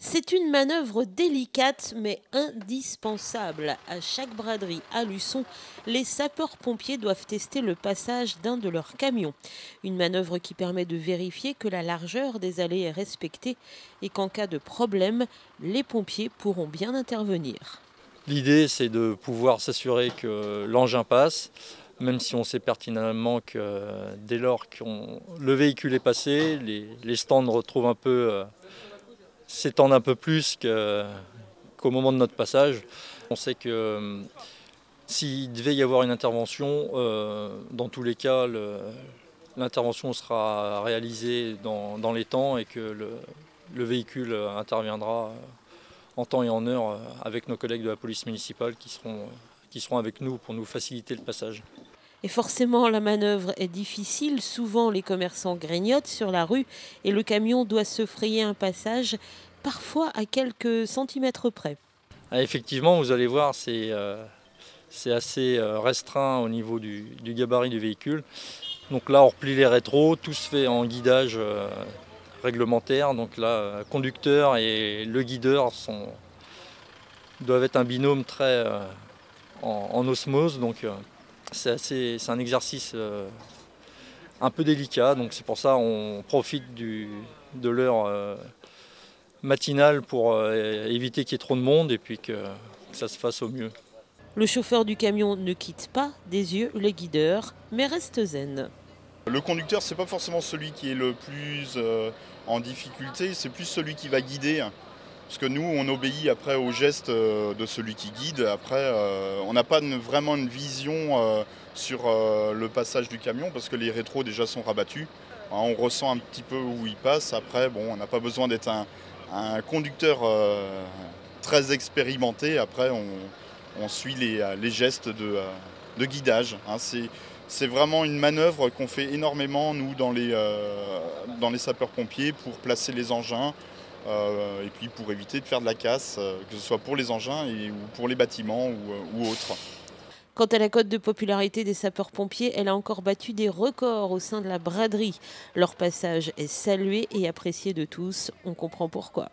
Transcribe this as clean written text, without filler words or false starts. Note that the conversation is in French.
C'est une manœuvre délicate mais indispensable. À chaque braderie à Luçon, les sapeurs-pompiers doivent tester le passage d'un de leurs camions. Une manœuvre qui permet de vérifier que la largeur des allées est respectée et qu'en cas de problème, les pompiers pourront bien intervenir. L'idée, c'est de pouvoir s'assurer que l'engin passe, même si on sait pertinemment que dès lors que le véhicule est passé, les stands retrouvent s'étendent un peu plus qu'au moment de notre passage. On sait que s'il devait y avoir une intervention, dans tous les cas, l'intervention sera réalisée dans les temps et que le véhicule interviendra en temps et en heure avec nos collègues de la police municipale qui seront avec nous pour nous faciliter le passage. Et forcément, la manœuvre est difficile. Souvent, les commerçants grignotent sur la rue et le camion doit se frayer un passage, parfois à quelques centimètres près. Ah, effectivement, vous allez voir, c'est assez restreint au niveau du gabarit du véhicule. Donc là, on replie les rétros, tout se fait en guidage réglementaire. Donc là, le conducteur et le guideur doivent être un binôme très en osmose. Donc c'est un exercice un peu délicat. Donc c'est pour ça qu'on profite de l'heure matinale pour éviter qu'il y ait trop de monde et puis que ça se fasse au mieux. Le chauffeur du camion ne quitte pas des yeux les guideurs, mais reste zen. Le conducteur, c'est pas forcément celui qui est le plus en difficulté, c'est plus celui qui va guider. Parce que nous, on obéit après aux gestes de celui qui guide. Après, on n'a pas vraiment une vision sur le passage du camion parce que les rétros déjà sont rabattus. Hein, on ressent un petit peu où il passe. Après, bon, on n'a pas besoin d'être un conducteur très expérimenté. Après, on suit les gestes de guidage. Hein. C'est vraiment une manœuvre qu'on fait énormément, nous, dans les sapeurs-pompiers, pour placer les engins et puis pour éviter de faire de la casse, que ce soit pour les engins ou pour les bâtiments ou autres. Quant à la cote de popularité des sapeurs-pompiers, elle a encore battu des records au sein de la braderie. Leur passage est salué et apprécié de tous. On comprend pourquoi.